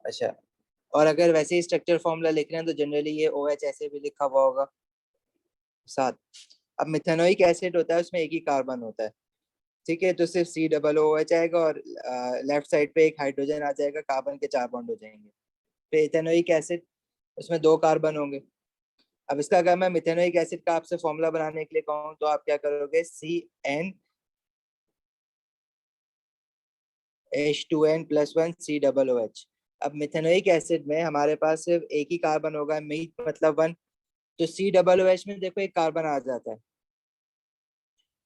अच्छा, और अगर वैसे ही स्ट्रक्चर फॉर्मूला लिख रहे हैं तो जनरली ये OH ऐसे भी लिखा हुआ होगा साथ। अब मिथेनोइक एसिड होता है, उसमें एक ही कार्बन होता है, ठीक है, तो सिर्फ COOH आएगा और लेफ्ट साइड पे एक हाइड्रोजन आ जाएगा, कार्बन के 4 बॉन्ड हो जाएंगे। फिर इथेनोइक एसिड, उसमें 2 कार्बन होंगे। अब इसका अगर मैं मिथेनोइक एसिड का आपसे फॉर्मूला बनाने के लिए कहूँ तो आप क्या करोगे, CnH2n+1 COOH। अब मिथेनोइक एसिड में हमारे पास सिर्फ एक ही कार्बन होगा, मीथ मतलब 1, तो COOH में देखो एक कार्बन आ जाता है,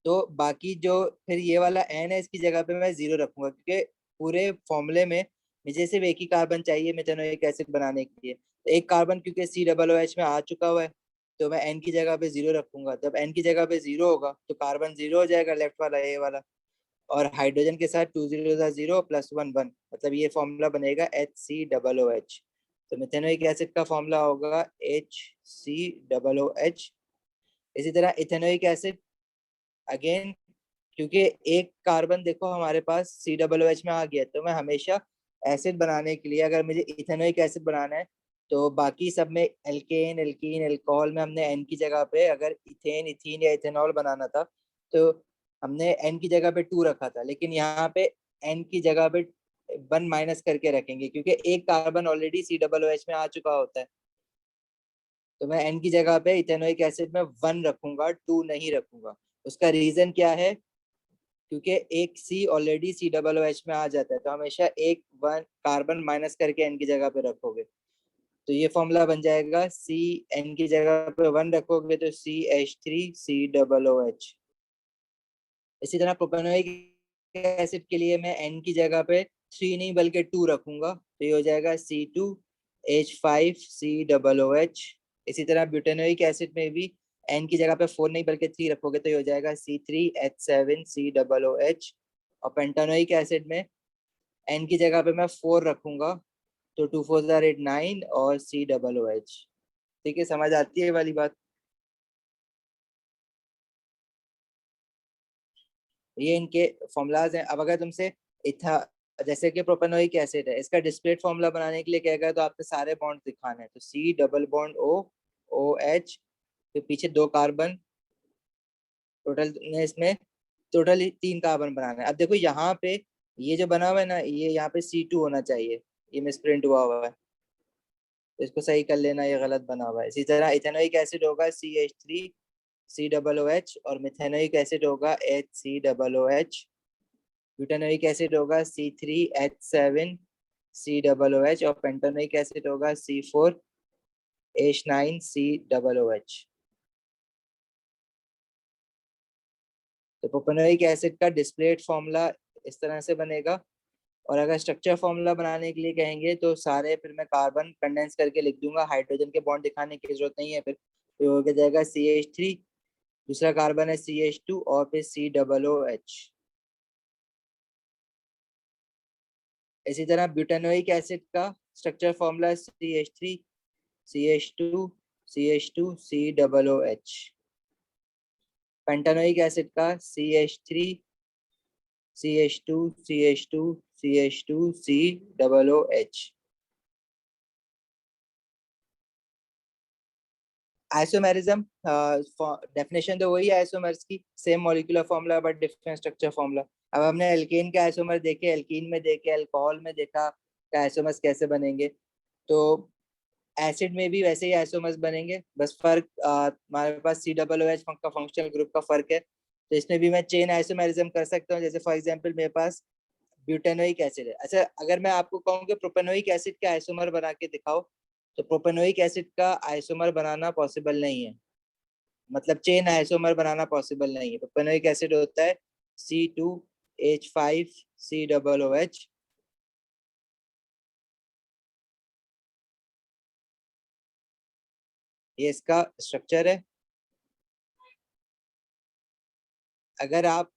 तो बाकी जो फिर ये वाला N है इसकी जगह पे मैं 0 रखूंगा, क्योंकि पूरे फॉर्मूले में मुझे सिर्फ एक ही कार्बन चाहिए मेथेनोइक एसिड बनाने के लिए। तो एक कार्बन क्योंकि COOH में आ चुका हुआ है, तो मैं N की जगह पे 0 रखूंगा। जब N की जगह पे 0 होगा तो कार्बन 0 हो जाएगा, लेफ्ट वाला ये वाला, और हाइड्रोजन के साथ 2 0 0 +1 1, मतलब ये फॉर्मूला बनेगा HCOOH। तो मेथेनोइक एसिड का फॉर्मूला होगा HCOOH। इसी तरह इथेनोइक एसिड, अगेन क्योंकि एक कार्बन देखो हमारे पास COOH में आ गया, तो मैं हमेशा एसिड बनाने के लिए अगर मुझे इथेनोइक एसिड बनाना है तो बाकी सब में एल्केन एल्कीन एल्कोहल में हमने N की जगह पे, अगर इथेन इथीन या इथेनॉल बनाना था तो हमने N की जगह पे 2 रखा था, लेकिन यहाँ पे N की जगह पे 1 माइनस करके रखेंगे, क्योंकि एक कार्बन ऑलरेडी COOH में आ चुका होता है। तो मैं N की जगह पे इथेनोइक एसिड में 1 रखूंगा, 2 नहीं रखूंगा। उसका रीजन क्या है, क्योंकि एक C ऑलरेडी COOH में आ जाता है, तो हमेशा एक 1 कार्बन माइनस करके N की जगह पे रखोगे, तो ये फॉर्मूला बन जाएगा, C N की जगह पे 1 रखोगे तो CH3COOH। इसी तरह प्रोपेनोइक एसिड के लिए मैं N की जगह पे 3 नहीं बल्कि 2 रखूंगा, तो ये हो जाएगा C2H5COOH। इसी तरह ब्यूटेनोइक एसिड में भी N की जगह पे 4 नहीं बल्कि 3 रखोगे तो ये हो जाएगा C3H7COOH। और पेंटानोइक एसिड में N की जगह पे मैं 4 रखूंगा, तो 2 4 8 9 और COOH। ठीक है, समझ आती है ये वाली बात? ये इनके फॉर्मूलाज हैं। अब अगर तुमसे इथा जैसे कि प्रोपेनोइक एसिड है, इसका डिस्क्रीट फॉर्मूला बनाने के लिए कहेगा तो आपके सारे बॉन्ड दिखाने हैं, तो C double bond O OH, फिर पीछे 2 कार्बन, टोटल इसमें टोटल 3 कार्बन बनाना है। अब देखो यहाँ पे ये जो बना हुआ है ना, ये यहाँ पे C2 होना चाहिए, ये मिसप्रिंट हुआ हुआ है, तो इसको सही कर लेना, ये गलत बना हुआ है। इसी तरह इथेनोइक एसिड होगा CH3COOH, और मिथेनोइक एसिड होगा HCOOH। ब्यूटानोइक एसिड होगा C3H7COOH, और पेंटानोइक एसिड होगा C4H9COOH। तो प्रोपेनोइक एसिड का डिस्प्लेट फॉर्मूला इस तरह से बनेगा। और अगर स्ट्रक्चर फॉर्मूला बनाने के लिए कहेंगे तो सारे फिर मैं कार्बन कंडेंस करके लिख दूंगा, हाइड्रोजन के बॉन्ड दिखाने की जरूरत नहीं है। फिर हो जाएगा CH3, दूसरा कार्बन है CH2, और फिर COOH। इसी तरह ब्यूटानोइक एसिड का structure formula CH3 CH2 CH2 COOH। Pentanoic acid का CH3 CH2 CH2 CH2 COOH। Isomerism, definition तो वही है आइसोमर्स की, same molecular formula but different structure formula. अब हमने एल्केन के आइसोमर देखे, एल्कीन में देखे, अल्कोहल में देखा कि आइसोमर्स कैसे बनेंगे, तो एसिड में भी वैसे ही आइसोमर्स बनेंगे, बस फर्क हमारे पास COOH का फंक्शनल ग्रुप का फर्क है। तो इसमें भी मैं चेन आइसोमेरिज्म कर सकता हूँ, जैसे फॉर एग्जांपल मेरे पास ब्यूटेनोइक एसिड है। अच्छा, अगर मैं आपको कहूँ कि प्रोपेनोइक एसिड का आइसोमर बना के दिखाओ, तो प्रोपेनोइक एसिड का आइसोमर बनाना पॉसिबल नहीं है, मतलब चेन आइसोमर बनाना पॉसिबल नहीं है। प्रोपेनोइक एसिड होता है C2H5COOH। ये इसका स्ट्रक्चर है। अगर आप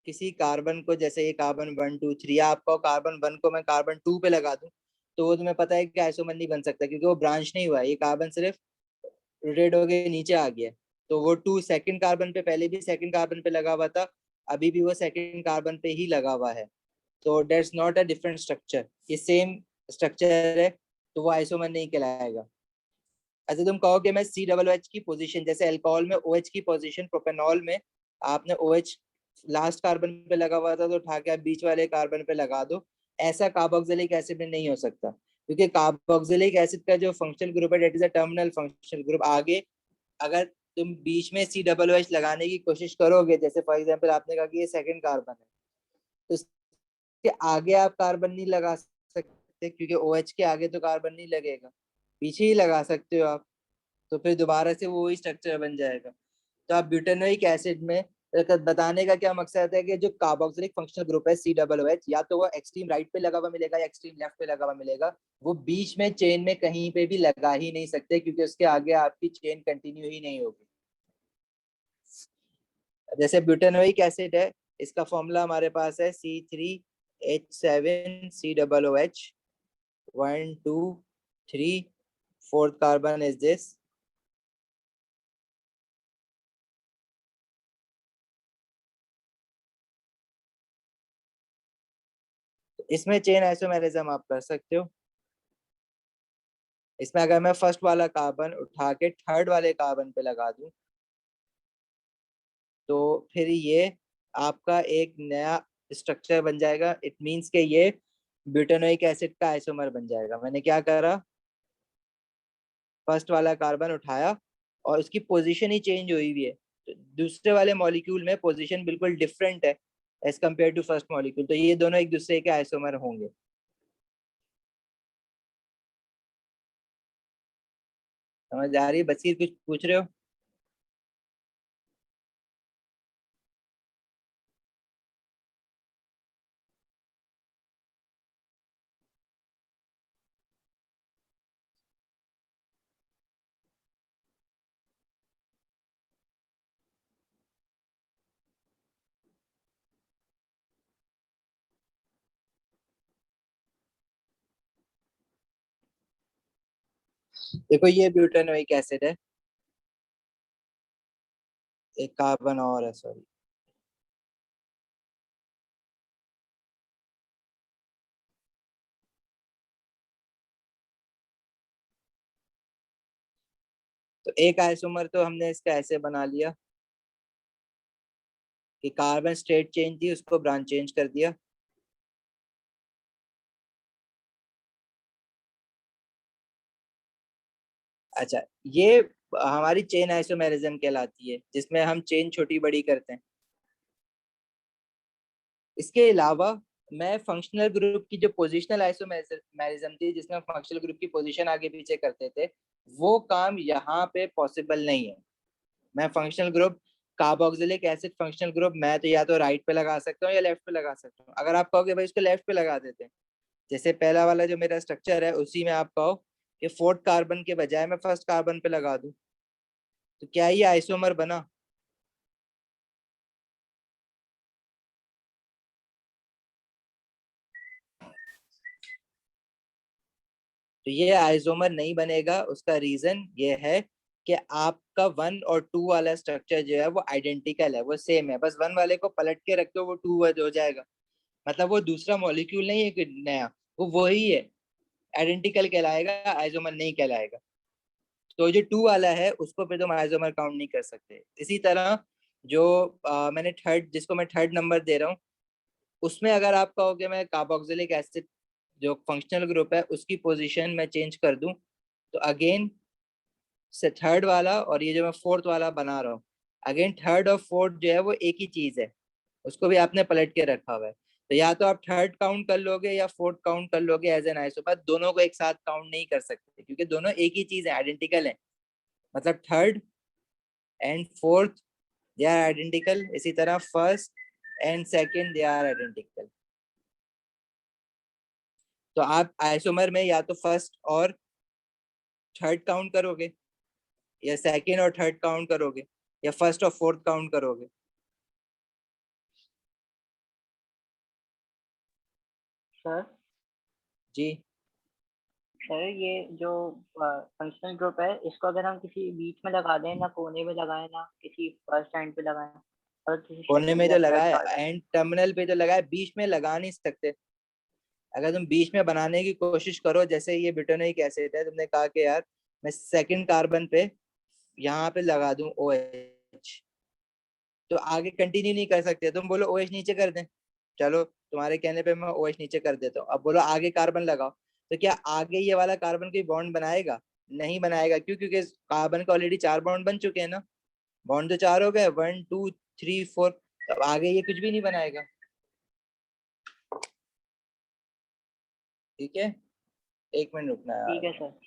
किसी कार्बन को, जैसे ये कार्बन 1 2 3, आपको कार्बन 1 को मैं कार्बन 2 पे लगा दूं, तो वो तुम्हें पता है कि आइसोमर नहीं बन सकता, क्योंकि वो ब्रांच नहीं हुआ है, ये कार्बन सिर्फ रोटेट होके नीचे आ गया। तो वो 2 सेकंड कार्बन पे, पहले भी सेकंड कार्बन पे लगा हुआ था, अभी भी वो सेकंड कार्बन पे ही लगा हुआ है, तो that's not a different structure, ये सेम स्ट्रक्चर है तो वो आइसोमर नहीं कहलाएगा। अच्छा तुम कहो कि मैं COOH की पोजीशन, जैसे अल्कोहल में OH की पोजीशन, प्रोपेनॉल में आपने OH लास्ट कार्बन पे लगा हुआ था तो उठा के आप बीच वाले कार्बन पे लगा दो, ऐसा कार्बोक्सिलिक एसिड में नहीं हो सकता, क्योंकि कार्बोक्सिलिक एसिड का जो फंक्शनल ग्रुप है, that is a terminal functional group. आगे अगर तुम बीच में COOH लगाने की कोशिश करोगे, जैसे फॉर एग्जांपल आपने कहा कि ये सेकंड कार्बन है, तो इसके आगे आप कार्बन नहीं लगा सकते, क्योंकि OH के आगे तो कार्बन नहीं लगेगा, पीछे ही लगा सकते हो आप, तो फिर दोबारा से वो ही स्ट्रक्चर बन जाएगा। तो आप ब्यूटेनोइक एसिड में बताने का क्या मकसद है कि जो कार्बोक्सिलिक फंक्शनल ग्रुप है COOH, या तो वो एक्सट्रीम राइट पे लगा हुआ मिलेगा या एक्सट्रीम लेफ्ट पे लगा हुआ मिलेगा, वो बीच में चेन में कहीं पे भी लगा ही नहीं सकते, क्योंकि उसके आगे आपकी चेन कंटिन्यू ही नहीं होगी। जैसे ब्यूटेनोइक एसिड है, इसका फॉर्मूला हमारे पास है C3H7COOH 1 2 3, fourth carbon is this. इसमें चेन आइसोमेरिज्म आप कर सकते हो। इसमें अगर मैं फर्स्ट वाला कार्बन उठा के थर्ड वाले कार्बन पे लगा दूं, तो फिर ये आपका एक नया स्ट्रक्चर बन जाएगा। इट मींस के ये ब्यूटेनोइक एसिड का आइसोमर बन जाएगा। मैंने क्या करा, फर्स्ट वाला कार्बन उठाया और उसकी पोजीशन ही चेंज हुई हुई है, तो दूसरे वाले मॉलिक्यूल में पोजीशन बिल्कुल डिफरेंट है as compare to first molecule, तो ये दोनों एक दूसरे के आइसोमर होंगे। समझ आ रही है? बसीर कुछ पूछ रहे हो? देखो ये ब्यूटेनोइक एसिड है, एक कार्बन और है, सॉरी। तो एक आइसोमर तो हमने इसका ऐसे बना लिया कि कार्बन स्टेट चेंज थी, उसको ब्रांच चेंज कर दिया। अच्छा, ये हमारी चेन आइसोमेरिज्म कहलाती है, जिसमें हम चेन छोटी बड़ी करते हैं। इसके अलावा मैं फंक्शनल ग्रुप की जो पोजिशनल आइसोमेरिज्म थी, जिसमें फंक्शनल ग्रुप की पोजीशन आगे पीछे करते थे, वो काम यहाँ पे पॉसिबल नहीं है। मैं functional group, carboxylic acid functional group, मैं तो या तो राइट पे लगा सकता हूँ या लेफ्ट पे लगा सकता हूँ। अगर आप कहोगे भाई इसको लेफ्ट पे लगा देते हैं, जैसे पहला वाला जो मेरा स्ट्रक्चर है उसी में आप कहो कि फोर्थ कार्बन के बजाय मैं फर्स्ट कार्बन पे लगा दूं, तो क्या ये आइसोमर बना? तो ये आइसोमर नहीं बनेगा। उसका रीजन ये है कि आपका 1 और 2 वाला स्ट्रक्चर जो है वो आइडेंटिकल है, वो सेम है, बस 1 वाले को पलट के रख दो वो 2 हो जाएगा। मतलब वो दूसरा मॉलिक्यूल नहीं है कि नया, वो वही है, आइडेंटिकल कहलाएगा, आइसोमर नहीं कहलाएगा। तो जो 2 वाला है उसको फिर तुम आइसोमर काउंट नहीं कर सकते। इसी तरह जो मैंने थर्ड, जिसको मैं थर्ड नंबर दे रहा हूँ, उसमें अगर आप कहोगे मैं कार्बोक्सिलिक एसिड जो फंक्शनल ग्रुप है उसकी पोजीशन मैं चेंज कर दूं, तो अगेन से थर्ड वाला और ये जो मैं फोर्थ वाला बना रहा हूँ, अगेन थर्ड और फोर्थ जो है वो एक ही चीज है, उसको भी आपने पलट के रखा हुआ है। तो या तो आप थर्ड काउंट कर लोगे या फोर्थ काउंट कर लोगे एज एन आइसोमर, दोनों को एक साथ काउंट नहीं कर सकते, क्योंकि दोनों एक ही चीज है, आइडेंटिकल है। मतलब third and fourth they are identical, इसी तरह first and second they are identical. तो आप आइसोमर में या तो फर्स्ट और थर्ड काउंट करोगे, या सेकंड और थर्ड काउंट करोगे, या फर्स्ट और फोर्थ काउंट करोगे। सर जी। सर ये जो फंक्शनल ग्रुप है, इसको अगर हम किसी बीच में लगा दें, ना कोने में लगाएं ना किसी फर्स्ट एंड पे लगाएं, और किसी कोने सेकंड में या तो थर्ड लगाए, कार्बन। एंड टर्मिनल पे तो लगाए, बीच में लगा नहीं सकते। अगर तुम बीच में बनाने की कोशिश करो, जैसे ये ब्यूटानोइक एसिड है, तुमने कहा कि यार मैं सेकंड कार्बन पे यहाँ पे लगा दूं OH, तो आगे कंटिन्यू नहीं कर सकते, तुम बोलो OH नीचे कर दें, चलो तुम्हारे कहने पे मैं OH नीचे कर देता हूँ, अब बोलो आगे कार्बन लगाओ, तो क्या आगे ये वाला कार्बन कोई बॉन्ड बनाएगा? नहीं बनाएगा। क्यों? क्योंकि कार्बन का ऑलरेडी 4 बॉन्ड बन चुके हैं ना, बॉन्ड तो 4 हो गए, 1 2 3 4, अब आगे ये कुछ भी नहीं बनाएगा। ठीक है, 1 मिनट रुकना है ठीक यार। है सर।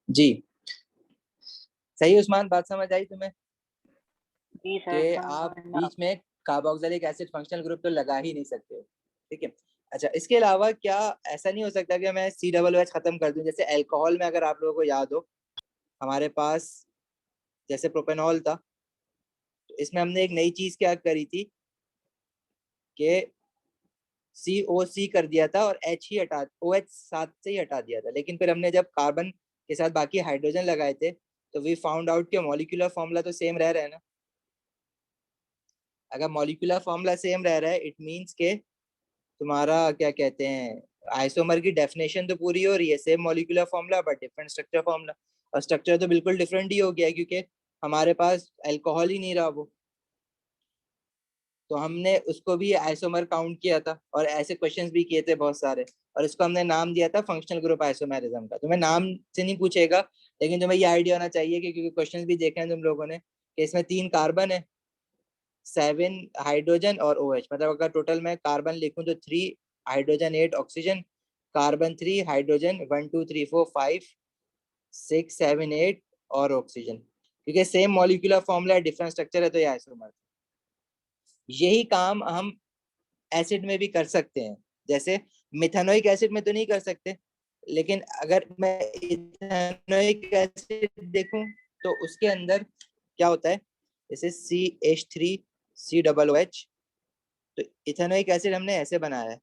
जी सही उस्मान, बात समझ आई तुम्हें जी सर, कि आप समझना। बीच में कार्बोक्सिलिक एसिड फंक्शनल ग्रुप तो लगा ही नहीं सकते हो? ठीक है। अच्छा, इसके अलावा क्या ऐसा नहीं हो सकता कि मैं COOH खत्म कर दूं? जैसे अल्कोहल में अगर आप लोगों को याद हो, हमारे पास जैसे प्रोपेनॉल था, तो इसमें हमने एक नई चीज क्या करी थी कि COC कर दिया था और H ही हटा, OH साथ से ही हटा दिया था, लेकिन फिर हमने जब कार्बन के साथ बाकी हाइड्रोजन लगाए थे, तो वी फाउंड आउट कि मॉलिक्यूलर फॉर्मूला तो सेम रह रहा है ना। अगर मॉलिक्यूलर फॉर्मूला सेम रह रहा है, इट मीन्स के तुम्हारा क्या कहते हैं, आइसोमर की डेफिनेशन तो पूरी हो रही है, same molecular formula but different structure formula, और स्ट्रक्चर तो बिल्कुल डिफरेंट ही हो गया क्योंकि हमारे पास अल्कोहल ही नहीं रहा वो, तो हमने उसको भी आइसोमर काउंट किया था और ऐसे क्वेश्चंस भी किए थे बहुत सारे, और इसको हमने नाम दिया था फंक्शनल ग्रुप आइसोमेरिज्म का। तुम्हें नाम से नहीं पूछेगा, लेकिन तुम्हें ये आइडिया होना चाहिए कि क्योंकि क्वेश्चंस भी देखे हैं तुम लोगों ने कि इसमें 3 कार्बन है, 7 हाइड्रोजन और OH, मतलब अगर टोटल मैं कार्बन लिखूं तो 3 हाइड्रोजन 8 ऑक्सीजन, कार्बन 3 हाइड्रोजन 1 2 3 4 5 6 7 8 और ऑक्सीजन, क्योंकि same molecular formula different structure है तो ये आइसोमर। यही काम हम एसिड में भी कर सकते हैं, जैसे मिथेनोइक एसिड में तो नहीं कर सकते, लेकिन अगर मैं इथेनोइक एसिड देखूं तो उसके अंदर क्या होता है, जैसे CH3COOH, तो इथेनोइक एसिड हमने ऐसे बनाया है,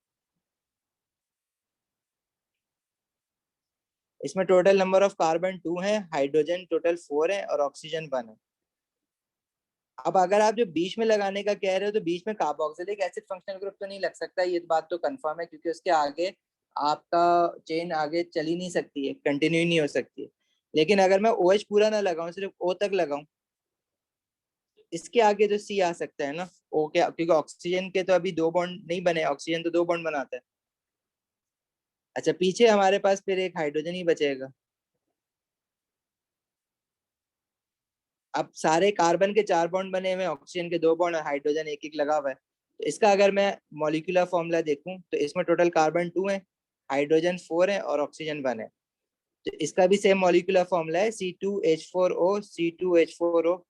इसमें टोटल नंबर ऑफ कार्बन 2 है, हाइड्रोजन टोटल 4 है और ऑक्सीजन 1 है। अब अगर आप जो बीच में लगाने का कह रहे हो तो बीच में कार्बोक्सिलिक एसिड फंक्शनल ग्रुप तो नहीं लग सकता, ये बात तो कंफर्म है, क्योंकि उसके आगे आपका चेन आगे चल ही नहीं सकती है, कंटिन्यू नहीं हो सकती है। लेकिन अगर मैं OH पूरा ना लगाऊं, सिर्फ O तक लगाऊं, इसके आगे तो C आ सकता है ना। O क्या, क्योंकि ऑक्सीजन के तो अभी 2 बॉन्ड नहीं बने, ऑक्सीजन तो 2 बॉन्ड बनाता है। अच्छा, पीछे हमारे पास फिर एक हाइड्रोजन ही बचेगा। अब सारे कार्बन के 4 बॉन्ड बने हुए, ऑक्सीजन के 2 बॉन्ड और हाइड्रोजन एक एक लगा हुआ है। तो इसका अगर मैं मॉलिक्यूलर फॉर्मूला देखूं तो इसमें टोटल कार्बन 2 है, हाइड्रोजन 4 है और ऑक्सीजन 1 है। तो इसका भी सेम मॉलिक्यूलर फॉर्मूला है, C2H4O C2H4O,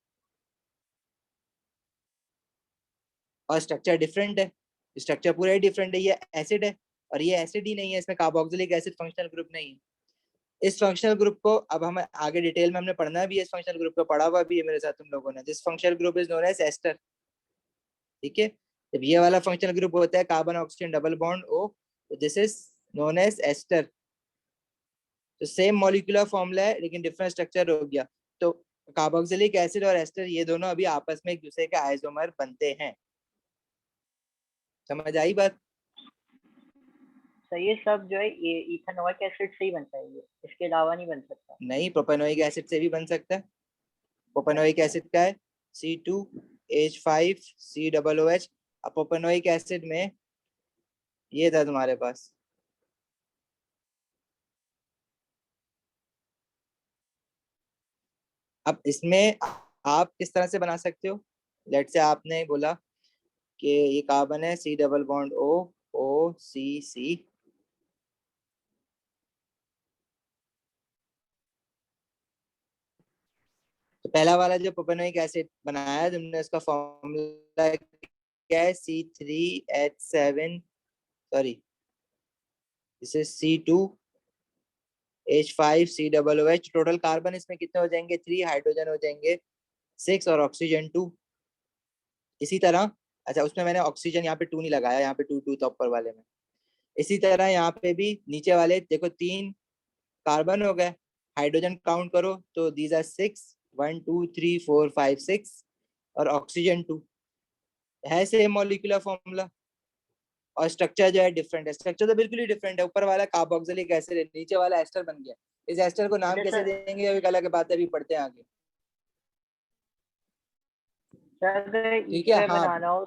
और स्ट्रक्चर डिफरेंट है, स्ट्रक्चर पूरा ही डिफरेंट है। ये एसिड है और ये एसिड ही नहीं है, इसमें कार्बोक्सिलिक एसिड फंक्शनल ग्रुप नहीं है। इस फंक्शनल ग्रुप को अब हम आगे डिटेल में हमने पढ़ना भी है, इस फंक्शनल ग्रुप को पढ़ा हुआ भी है मेरे साथ तुम लोगों ने। This functional group is known as ester. ठीक है, जब ये वाला फंक्शनल ग्रुप होता है carbon oxygen double bond O, तो this is known as ester. तो सेम मॉलिक्यूलर फॉर्मूला है लेकिन डिफरेंट स्ट्रक्चर हो गया। तो कार्बोक्सिलिक एसिड और एस्टर ये दोनों अभी आपस में एक दूसरे के आइसोमर बनते हैं। समझ आई बात? तो ये सब जो है ये इथेनॉइक एसिड से ही बनता है, ये इसके अलावा नहीं बन सकता। नहीं, प्रोपेनोइक एसिड से भी बन सकता है। प्रोपेनोइक अच्छा, एसिड का है C2H5COOH। अब प्रोपेनोइक एसिड में ये था तुम्हारे पास, अब इसमें आप किस तरह से बना सकते हो। लेट से आपने बोला कि ये कार्बन है, C डबल बॉन्ड OOCC। तो पहला वाला जो प्रोपेनोइक एसिड बनाया है तुमने, उसका फॉर्मूला क्या है, C3H7, sorry this is C2H5COOH। Total carbon इसमें कितने हो जाएंगे, 3, हाइड्रोजन हो जाएंगे 6 और ऑक्सीजन 2। इसी तरह, अच्छा उसमें मैंने ऑक्सीजन यहाँ पे 2 नहीं लगाया, यहाँ पे 2 2 था ऊपर वाले में। इसी तरह यहाँ पे भी नीचे वाले देखो 3 कार्बन हो गए, हाइड्रोजन काउंट करो तो दीज आर 6, 1 2 3 4 5 6, और ऑक्सीजन 2 है सेम मॉलिक्यूलर फॉर्मूला। और स्ट्रक्चर जो है डिफरेंट है, स्ट्रक्चर तो बिल्कुल ही डिफरेंट है। ऊपर वाला कार्बोक्सिलिक एसिड है, नीचे वाला एस्टर बन गया। इस एस्टर को नाम कैसे जैसे देंगे अभी अलग बात है, अभी पढ़ते हैं आगे। सर अगर ठीक है, ईथर हाँ। बनाना हो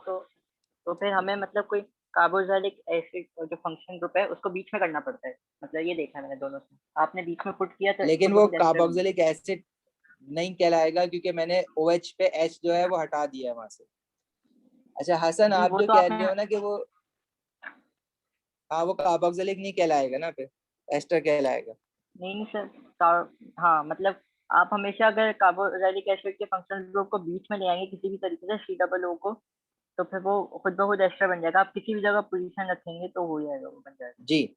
तो फिर हमें मतलब कोई कार्बोक्सिलिक एसिड जो फंक्शन ग्रुप है उसको बीच में करना पड़ता है, मतलब ये देखा मैंने दोनों से। आपने बीच में पुट किया तो लेकिन खुद ब वो खुद एस्टर बन गया। कार्बोक्सिलिक एसिड नहीं कहलाएगा, क्योंकि मैंने OH पे H जो है वो हटा दिया है वहां से। अच्छा हसन, जी आप वो जो तो कह आपने, रहे हो ना कि वो, हाँ वो कार्बोक्सिलिक नहीं कहलाएगा ना, फिर एस्टर कहलाएगा। नहीं सर, हाँ मतलब आप हमेशा अगर कार्बोक्सिलिक एसिड के फंक्शनल ग्रुप को बीच में ले आएंगे किसी भी तरीके से C को, तो फिर वो खुद ब खुद एस्टर बन जाएगा। आप किसी भी जगह पोजीशन रखेंगे तो हो जाएगा, वो बन जाएगा। जी।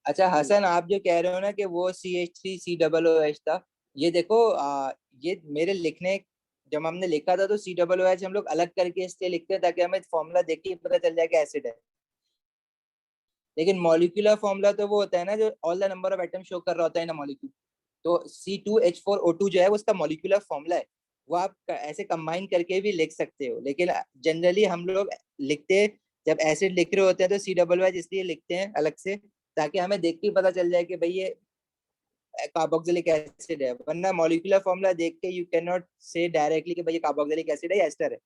अच्छा जी हसन, आप जो कह रहे हो ना कि वो CH3COOH था, ये देखो ये मेरे लिखने, जब हमने लिखा था तो COOH हम लोग अलग करके इसलिए लिखते हैं ताकि हमें फॉर्मूला देख के ही पता चल जाए कि एसिड है। लेकिन मॉलिक्यूलर फॉर्मूला तो वो होता है ना जो all the number of atom show कर रहा होता है ना मॉलिक्यूल। तो C2H4O2 जो है वो उसका मॉलिक्यूलर फॉर्मूला है, वो आप ऐसे कंबाइन करके भी लिख सकते हो। लेकिन जनरली हम लोग लिखते, जब एसिड लिख रहे होते हैं तो COOH इसलिए लिखते हैं अलग से, ताकि हमें देख के पता चल जाए कि भाई ये कार्बोक्सिलिक एसिड है। वरना मॉलिक्यूलर फॉर्मूला देख के यू कैन नॉट से डायरेक्टली कि भाई ये कार्बोक्सिलिक एसिड है या एस्टर है।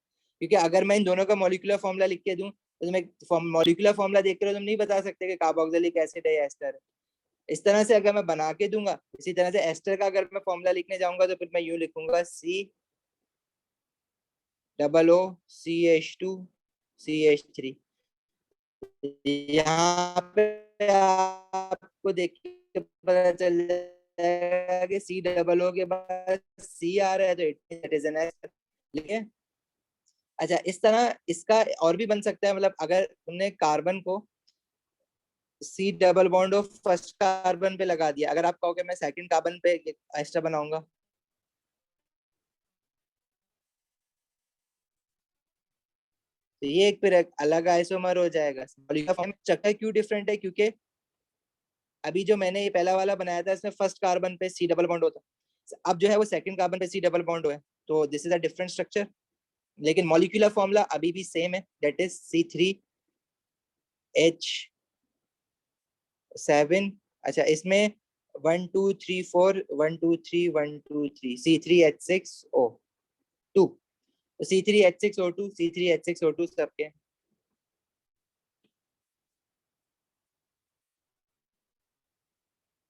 क्योंकि अगर मैं इन दोनों का मॉलिक्यूलर फॉर्मूला लिख के दूं तो तुम्हें मॉलिक्यूलर फॉर्मूला देख कर तुम नहीं बता सकते कि कार्बोक्सिलिक एसिड है या एस्टर है। इस तरह से अगर मैं बना के दूंगा, इसी तरह से एस्टर का अगर मैं फॉर्मूला लिखने जाऊंगा तो फिर मैं यूं लिखूंगा COO CH2CH3। यहाँ पे आपको देख के पता चल जाएगा कि COO के बाद C आ रहा है तो इट इज एन एस्टर। ठीक है। अच्छा, इस तरह इसका और भी बन सकता है, मतलब अगर तुमने कार्बन को C double bond of first carbon पे लगा दिया, अगर आप कहोगे मैं सेकंड कार्बन पे एस्टर बनाऊंगा, तो ये एक फिर एक अलग आइसोमर हो जाएगा। चक्कर क्यों डिफरेंट है, क्योंकि अभी जो मैंने ये पहला वाला बनाया था इसमें फर्स्ट कार्बन पे C डबल बॉन्ड होता, अब जो है वो सेकंड कार्बन पे C डबल बॉन्ड है, तो this is a different structure. लेकिन मॉलिक्यूलर फॉर्मूला अभी भी सेम है, दैट इज C3H7। अच्छा, इसमें 1 2 3 4 1 2 3 1 2 3 C3H6O2, C3H6O2 C3H6O2 सबके।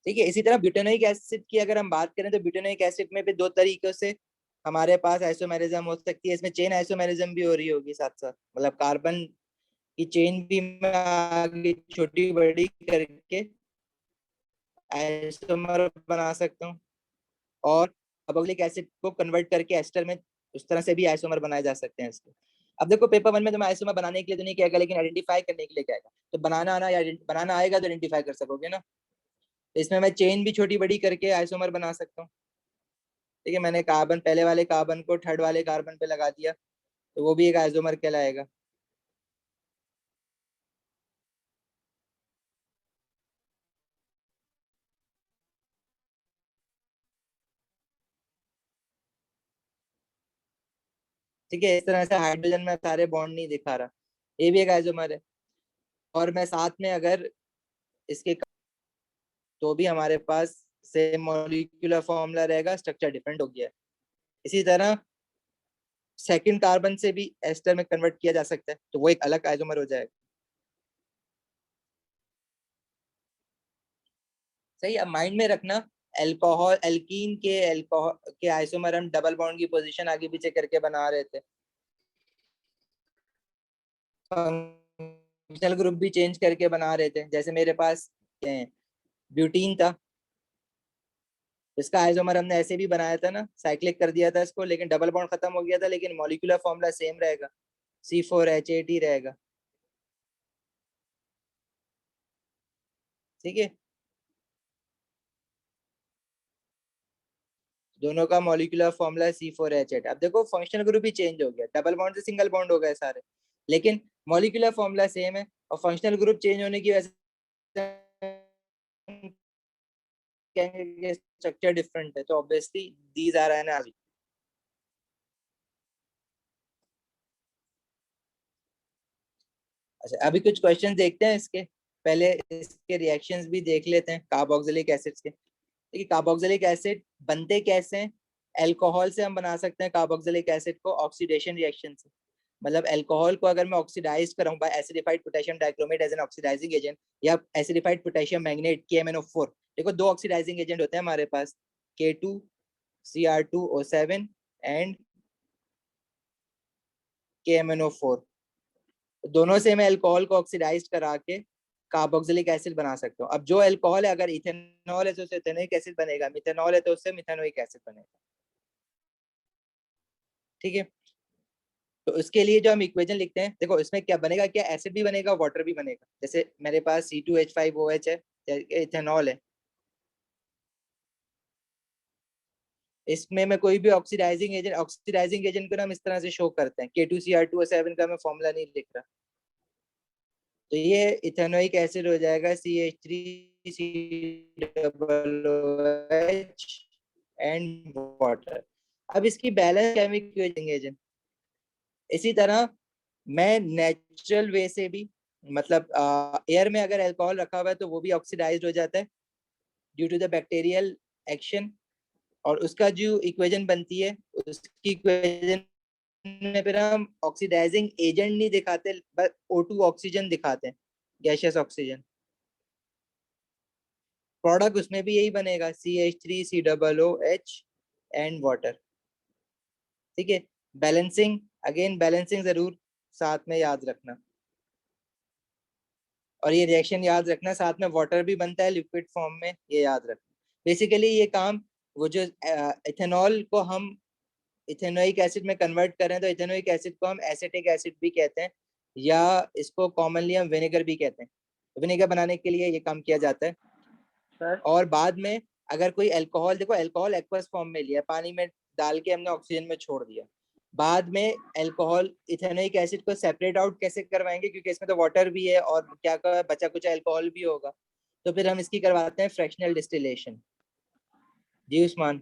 ठीक है, इसी तरह ब्यूटेनोइक एसिड की अगर हम बात करें तो ब्यूटेनोइक एसिड में भी दो तरीकों से हमारे पास आइसोमेरिज्म हो सकती है। इसमें चेन आइसोमेरिज्म भी हो रही होगी साथ साथ, मतलब कार्बन की चेन भी मैं आगे छोटी बड़ी करके आइसोमर बना सकता हूँ, और कार्बोक्सिलिक एसिड को कन्वर्ट करके एस्टर में उस तरह से भी आइसोमर बनाए जा सकते हैं इसके। अब देखो पेपर 1 में तो मैं आइसोमर बनाने के लिए तो नहीं कहेगा, लेकिन आइडेंटिफाई करने के लिए कहेगा। तो बनाना आना या बनाना आएगा तो आइडेंटिफाई कर सकोगे ना। तो इसमें मैं चेन भी छोटी बड़ी करके आइसोमर बना सकता हूँ। ठीक है, मैंने कार्बन, पहले वाले कार्बन को थर्ड वाले कार्बन पे लगा दिया, तो वो भी एक आइसोमर कहलाएगा। ठीक है, इस तरह से हाइड्रोजन में सारे बॉन्ड नहीं दिखा रहा, ये भी एक आइसोमर है। और मैं साथ में अगर इसके तो भी हमारे पास सेम मॉलिक्यूलर फॉर्मूला रहेगा, स्ट्रक्चर डिफरेंट हो गया है। इसी तरह सेकंड कार्बन से भी एस्टर में कन्वर्ट किया जा सकता है, तो वो एक अलग आइसोमर हो जाएगा। सही, अब माइंड में रखना, अल्कोहल एल्कीन के अल्कोहल के आइसोमर हम डबल बॉन्ड की पोजीशन आगे पीछे करके बना रहे थे, फंक्शनल ग्रुप भी चेंज करके बना रहे थे। जैसे मेरे पास ब्यूटीन था, इसका आइसोमर हमने ऐसे भी बनाया था ना, साइक्लिक कर दिया था इसको, लेकिन डबल बॉन्ड खत्म हो गया था, लेकिन मॉलिक्यूलर फॉर्मूला सेम रहेगा, C4H8 रहेगा। ठीक है, दोनों का मॉलिक्यूलर फॉर्मूला C4H8। अब देखो फंक्शनल ग्रुप भी चेंज हो गया, डबल बॉन्ड से सिंगल बॉन्ड हो गए सारे, लेकिन मॉलिक्यूलर फॉर्मूला सेम है, और फंक्शनल ग्रुप चेंज होने की वजह से कहेंगे स्ट्रक्चर डिफरेंट है, तो ऑब्वियसली दीज आर एन। अच्छा, अभी कुछ क्वेश्चन देखते हैं इसके, पहले इसके रिएक्शंस भी देख लेते हैं कार्बोक्सिलिक एसिड्स के। देखिए कार्बोक्सिलिक एसिड बनते कैसे हैं? अल्कोहल से हम बना सकते हैं कार्बोक्सिलिक एसिड को ऑक्सीडेशन रिएक्शन से। मतलब अल्कोहल को अगर मैं ऑक्सीडाइज कराऊं by acidified potassium dichromate as an oxidising agent, या एसिडिफाइड पोटेशियम मैग्नेट KMnO4। देखो दो ऑक्सीडाइजिंग एजेंट होते हैं हमारे पास, K2Cr2O7 एंड KMnO4। दोनों से मैं अल्कोहल को ऑक्सीडाइज करा के कार्बोक्सिलिक एसिड बना सकता हूँ। अब जो अल्कोहल है, अगर इथेनॉल है तो उससे इथेनोइक एसिड बनेगा, मिथेनॉल है तो उससे मिथेनोइक एसिड बनेगा। ठीक है, तो उसके लिए जो हम इक्वेशन लिखते हैं, देखो इसमें क्या बनेगा, क्या एसिड भी बनेगा, वाटर भी बनेगा। जैसे मेरे पास C2H5OH है, इथेनॉल है, इसमें मैं कोई भी ऑक्सीडाइजिंग एजेंट को ना हम इस तरह से शो करते हैं। K2Cr2O7 का मैं फॉर्मूला नहीं लिख रहा, तो ये इथेनोइक एसिड हो जाएगा CH3COOH एंड वाटर। अब इसकी बैलेंस केमिकल एजेंट, इसी तरह मैं नेचुरल वे से भी, मतलब एयर में अगर अल्कोहल रखा हुआ है तो वो भी ऑक्सीडाइज्ड हो जाता है due to the bacterial action, और उसका जो इक्वेशन बनती है, उसकी इक्वेशन में फिर हम ऑक्सीडाइजिंग एजेंट नहीं दिखाते, बस O2 ऑक्सीजन दिखाते हैं, गैसियस ऑक्सीजन। प्रोडक्ट उसमें भी यही बनेगा, CH3COOH एंड वाटर। ठीक है, बैलेंसिंग, अगेन बैलेंसिंग जरूर साथ में याद रखना, और ये रिएक्शन याद रखना, साथ में वाटर भी बनता है लिक्विड फॉर्म में, ये याद रखना। बेसिकली ये काम, वो जो इथेनॉल को हम इथेनोइक एसिड में कन्वर्ट करें तो इथेनोइक एसिड को हम एसिटिक एसिड भी कहते हैं, या इसको कॉमनली हम विनेगर भी कहते हैं। विनेगर बनाने के लिए ये काम किया जाता है। सर और बाद में अगर कोई अल्कोहल, देखो अल्कोहल एक्वस फॉर्म में लिया, पानी में डाल के हमने ऑक्सीजन में छोड़ दिया, बाद में अल्कोहल इथेनोइक एसिड को सेपरेट आउट कैसे करवाएंगे, क्योंकि इसमें तो वाटर भी है और क्या का बचा कुछ अल्कोहल भी होगा, तो फिर हम इसकी करवाते हैं फ्रैक्शनल डिस्टिलेशन। जी उस्मान।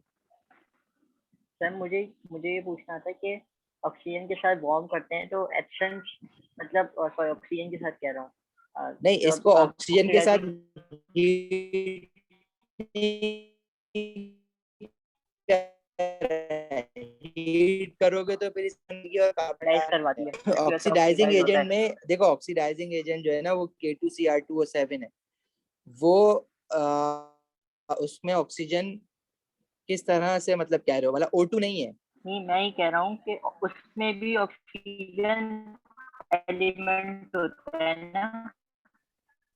सर मुझे मुझे ये पूछना था कि ऑक्सीजन के साथ वार्म करते हैं तो एक्शन, मतलब सॉरी ऑक्सीजन के साथ कह रहा हूँ, नहीं, जब इसको आप ऑक्सीजन के साथ ऑक्सीडाइजिंग, heat हीट करोगे तो फिर इसमें गंदगी और कार्बन ऑक्सीडाइज करवा दिया, डाइऑक्साइड। इसकी वजह से ऑक्सीडाइजिंग ऑक्सीडाइज होता एजेंट है। में देखो, ऑक्सीडाइजिंग एजेंट जो है ना वो K2Cr2O7 है। वो उसमें ऑक्सीजन किस तरह से मतलब कह रहे हो, मतलब O2 नहीं है। नहीं, मैं ही कह रहा हूँ कि उसमें भी ऑक्सीजन एलिमेंट होता है ना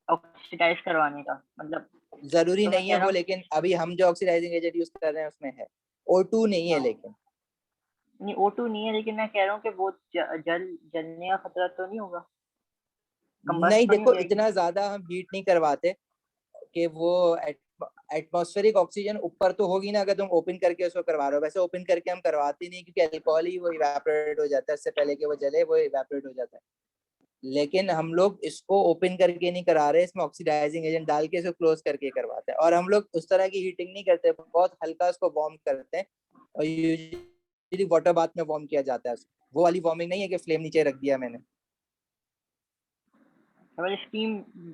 ऑक्सीडाइज करवाने का, मतलब। जरूरी तो मैं नहीं है कह रहा वो, हूँ, लेकिन अभी हम जो ऑक्सीडाइजिंग एजेंट यूज कर रहे हैं उसमें है। O2 नहीं है हाँ, लेकिन। नहीं O2 नहीं है, लेकिन मैं कह रहा हूँ कि वो जलने का खतरा तो नहीं होगा, कंबस्ट नहीं तो नहीं हो देखो, जाएगी। इतना ज्यादा हम हीट नहीं करवाते कि वो एटमॉस्फेरिक ऑक्सीजन ऊपर तो होगी ना, अगर तुम ओपन करके उसको करवा रहे हो। वैसे ओपन करके हम करवाते नहीं, क्योंकि अल्कोहल ही वो इवेपोरेट हो जाता है, इससे पहले कि वो जले वो इवेपोरेट हो जाता है। लेकिन हम लोग इसको ओपन करके नहीं करा रहे, इसमें ऑक्सीडाइजिंग एजेंट डाल के इसको क्लोज करके करवाते हैं। और हम लोग उस तरह की हीटिंग नहीं करते, बहुत हल्का उसको वार्म करते हैं। और यूजुअली वाटर बाथ में वार्म किया जाता है उसको। वो वाली वार्मिंग नहीं है कि फ्लेम नीचे रख दिया मैंने। हमारी स्टीम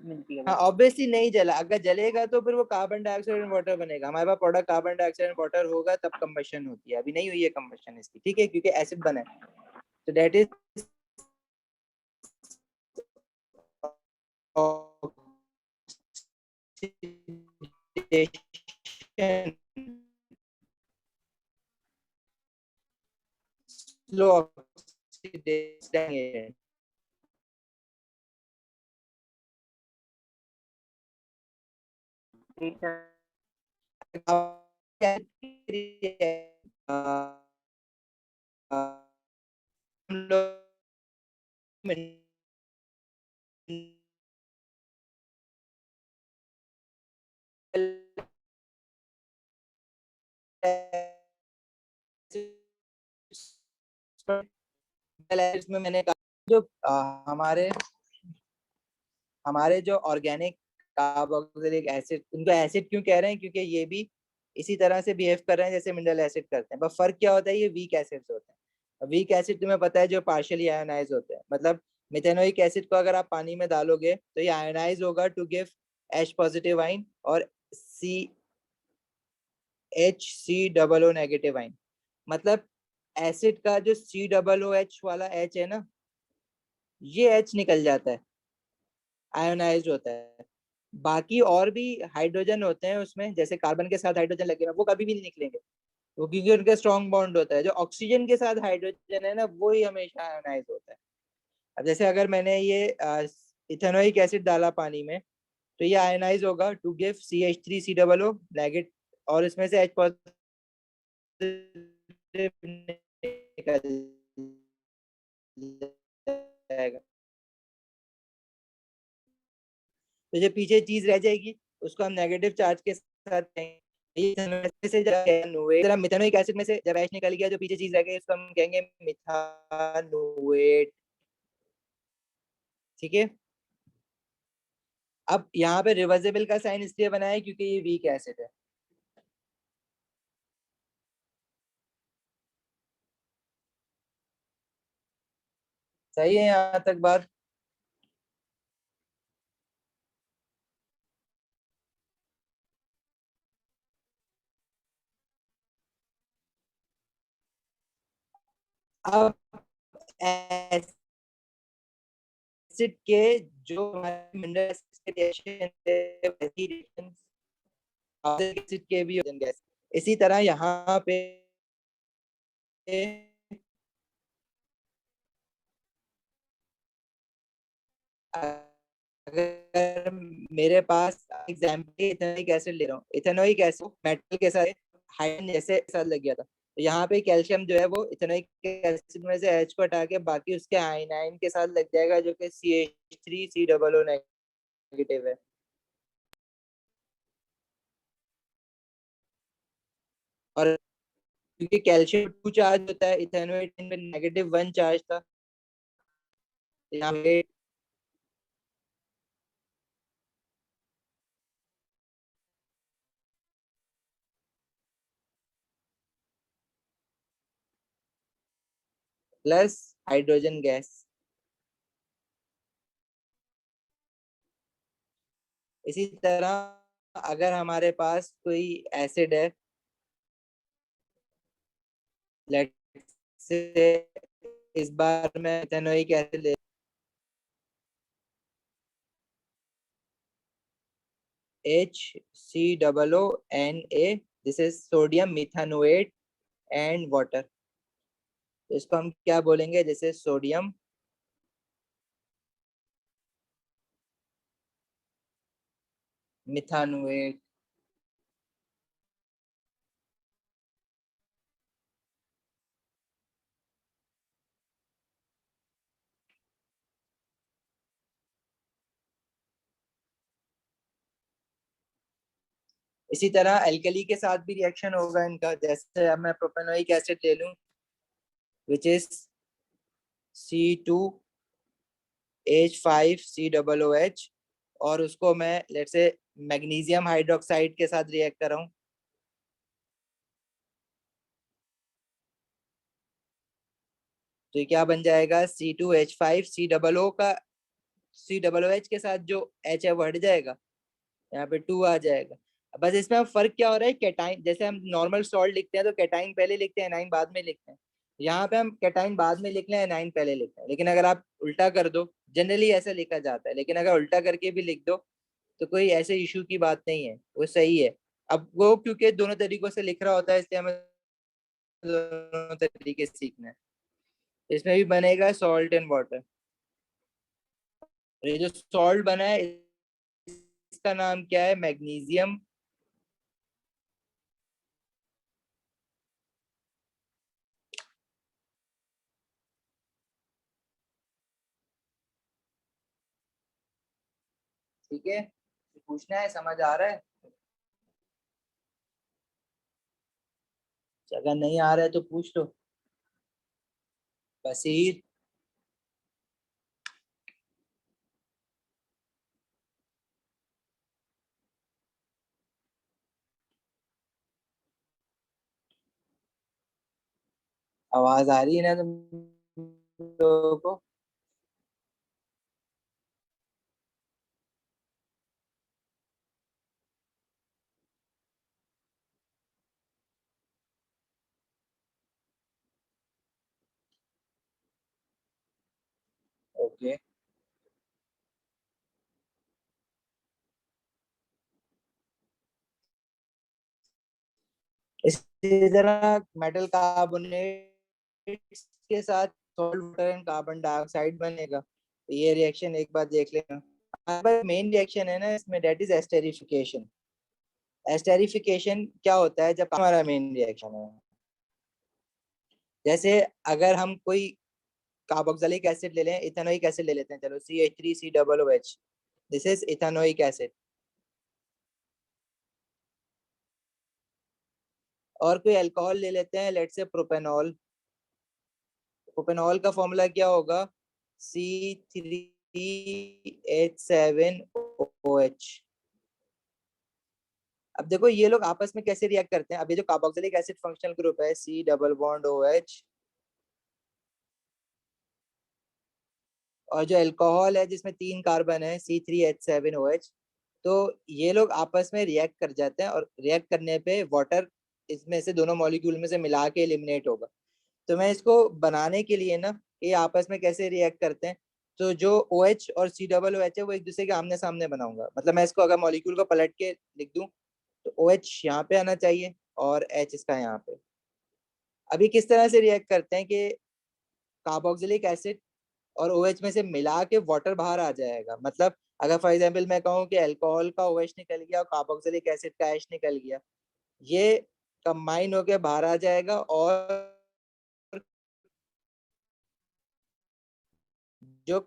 मिलती है हाँ, बस। ऑब्वियसली नहीं जला। अगर जलेगा तो फिर वो कार्बन डाइऑक्साइड एंड वाटर बनेगा। हमारे पास product carbon dioxide and water होगा तब कंबशन होती है। अभी नहीं हुई है कंबशन इसकी, ठीक है, क्योंकि एसिड बना है। तो दैट इज स्लो ऑक्सीडेशन। ठीक है। हम लोग में मैंने कहा जो हमारे हमारे जो ऑर्गेनिक कार्बोक्सिलिक एसिड, उनको एसिड क्यों कह रहे हैं, क्योंकि ये भी इसी तरह से बिहेव कर रहे हैं जैसे मिनरल एसिड करते हैं। बस फर्क क्या होता है, ये वीक एसिड्स होते हैं। वीक एसिड तुम्हें पता है जो पार्शियली आयोनाइज होते हैं, मतलब मिथेनोइक एसिड को अगर आप पानी में डालोगे तो ये आयोनाइज होगा to give H positive ion और HCOO नेगेटिव आइन। मतलब एसिड का जो COOH वाला H है ना, ये H निकल जाता है, आयोनाइज्ड होता है। बाकी और भी हाइड्रोजन होते हैं उसमें, जैसे कार्बन के साथ हाइड्रोजन लगे हुए हैं, वो कभी भी नहीं निकलेंगे। वो क्योंकि उनका स्ट्रॉन्ग बॉन्ड होता है। जो ऑक्सीजन के साथ हाइड्रोजन है ना, वो ही हमेशा आयोनाइज होता है। अब जैसे अगर मैंने ये इथेनोइक एसिड डाला पानी में, तो ये आयोनाइज होगा टू गिव CH3COO नेगेटिव, और इसमें से H पॉजिटिव निकल जाएगा। तो जो पीछे चीज रह जाएगी उसको हम नेगेटिव चार्ज के साथ कहेंगे। मिथेनोइक एसिड में से जब एच निकल गया, जो पीछे चीज रह गई उसको हम कहेंगे मिथानोएट। ठीक है। अब यहाँ पे रिवर्सिबल का साइन इसलिए बनाया है क्योंकि ये वीक एसिड है। सही है यहाँ तक बात। अब एसिड के जो मिनरल एसिड के रिएक्शन है, वही रिएक्शन एसिड के भी गैस। इसी तरह यहाँ पे अगर मेरे पास एग्जाम्पल इथेनोइक एसिड ले रहा हूँ, इथेनोइक एसिड मेटल के साथ हाइड्रोजन जैसे साथ लग गया था, तो यहाँ पे कैल्शियम जो है वो इथेनोइक एसिड में से H को हटा के बाकी उसके आयनाइन के साथ लग जाएगा, जो कि CH3COO नेगेटिव है। और क्योंकि कैल्शियम 2 चार्ज होता है, इथेनोइक में -1 चार्ज था, तो यहाँ पे प्लस हाइड्रोजन गैस। इसी तरह अगर हमारे पास कोई एसिड है, लेट से इस बार मैं इथेनोइक एसिड ले, HCOO this is sodium methanoate and water. तो इसको हम क्या बोलेंगे, जैसे सोडियम मिथानोएट। इसी तरह एल्कली के साथ भी रिएक्शन होगा इनका। जैसे अब मैं प्रोपेनोइक एसिड ले लूं विच इज C2H5COOH, और उसको मैं लेट से मैग्नीशियम हाइड्रोक्साइड के साथ रिएक्ट कर रहा हूँ, तो ये क्या बन जाएगा, C2H5COO का COOH के साथ जो H है वो हट जाएगा, यहाँ पे 2 आ जाएगा। बस इसमें अब फर्क क्या हो रहा है, कैटाइन जैसे हम नॉर्मल सॉल्ट लिखते हैं तो कैटाइन पहले लिखते हैं, एनाइन बाद में लिखते हैं। यहाँ पे हम कैटाइन बाद में लिख लें, एनाइन पहले लिखते हैं। लेकिन अगर आप उल्टा कर दो, जनरली ऐसा लिखा जाता है, लेकिन अगर उल्टा करके भी लिख दो तो कोई ऐसे इशू की बात नहीं है, वो सही है। अब वो क्योंकि दोनों तरीकों से लिख रहा होता है, इसलिए हमें दोनों तरीके सीखना है। इसमें भी बनेगा सॉल्ट एंड वाटर। ये जो सॉल्ट बना है इसका नाम क्या है, मैग्नीशियम ठीक है। पूछना है, समझ आ रहा है? अगर नहीं आ रहा है तो पूछ लो। बसीर। आवाज आ रही है ना तुम लोगों को? ओके। इसी तरह मेटल कार्बोनेट के साथ salt water and carbon dioxide बनेगा। तो ये रिएक्शन एक बार देख लेना। मेन रिएक्शन है ना इसमें, डेट इज एस्टेरिफिकेशन। एस्टेरिफिकेशन क्या होता है, जब हमारा मेन रिएक्शन है, जैसे अगर हम कोई कार्बोक्सिलिक एसिड ले लें, इथेनोइक एसिड ले लेते हैं, चलो CH3COOH, this is ethanoic acid. और कोई अल्कोहल ले लेते हैं, लेट्स से प्रोपेनॉल। प्रोपेनॉल का फॉर्मूला क्या होगा, C3H7OH। अब देखो ये लोग आपस में कैसे रिएक्ट करते हैं। अब ये जो कार्बोक्सिलिक एसिड फंक्शनल ग्रुप है C डबल बॉन्ड OH, और जो अल्कोहल है जिसमें 3 कार्बन है C3H7OH, तो ये लोग आपस में रिएक्ट कर जाते हैं, और रिएक्ट करने पे वाटर इसमें से दोनों मॉलिक्यूल में से मिला के एलिमिनेट होगा। तो मैं इसको बनाने के लिए ना, ये आपस में कैसे रिएक्ट करते हैं, तो जो OH और COOH है वो एक दूसरे के आमने सामने बनाऊंगा। मतलब मैं इसको अगर मॉलिक्यूल को पलट के लिख दूं तो OH यहाँ पे आना चाहिए और H इसका यहाँ पे। अभी किस तरह से रिएक्ट करते हैं कि कार्बोक्सिलिक एसिड और OH में से मिला के वाटर बाहर आ जाएगा। मतलब अगर फॉर एग्जांपल मैं कहूँ कि अल्कोहल का OH निकल गया और कार्बोक्सिलिक एसिड का H निकल गया, ये कंबाइन होके बाहर आ जाएगा, और जो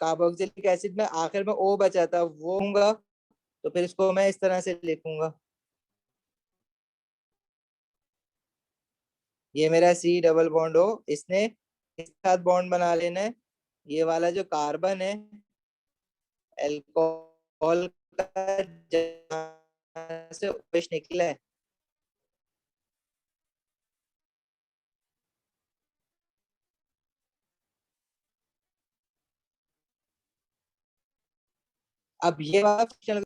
कार्बोक्सिलिक एसिड में आखिर में O बचा था वो होगा। तो फिर इसको मैं इस तरह से लिखूंगा, ये मेरा C डबल बॉन्ड O, इसने इस साथ बॉन्ड बना लेना है। ये वाला जो कार्बन है अल्कोहल का, जहाँ से OH निकला है, अब ये वाला फ्रिक्शन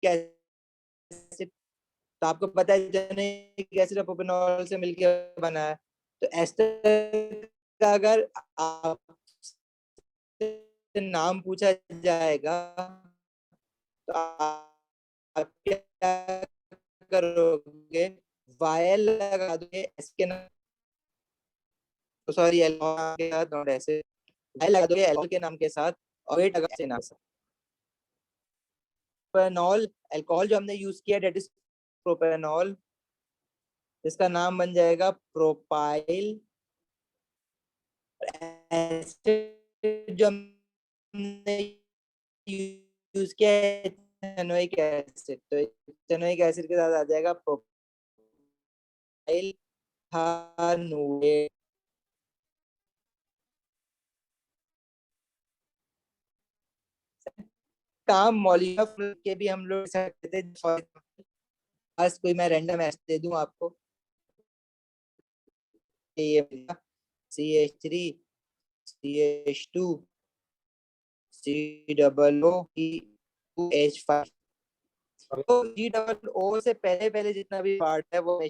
कैसे, तो आपको पता है जेनेरिक एसिड प्रोपेनॉल से मिलकर बना है। तो एस्टर का अगर आपसे नाम पूछा जाएगा तो आप क्या करोगे, वायल लगा दोगे एस के नाम, तो सॉरी एल्कोहल के साथ, नॉट एसिड, वायल लगा दोगे एल्कोहल के नाम के साथ और वेट लगा से नाम से। प्रोपेनॉल अल्कोहल जो हमने यूज किया डेट इज प्रोपेनॉल, इसका नाम बन जाएगा प्रोपाइल। एसिड जो हमने यूज किया है इथेनोइक एसिड, तो इथेनोइक एसिड के साथ आ जाएगा प्रोपाइल थानोएट। काम मॉलिक्यूल के भी हम लोग सकते थे, बस कोई मैं रैंडम एसिड दे दूं आपको, ये CH3 CH2 COO2H5, तो G डबल ओ से पहले पहले जितना भी पार्ट है वो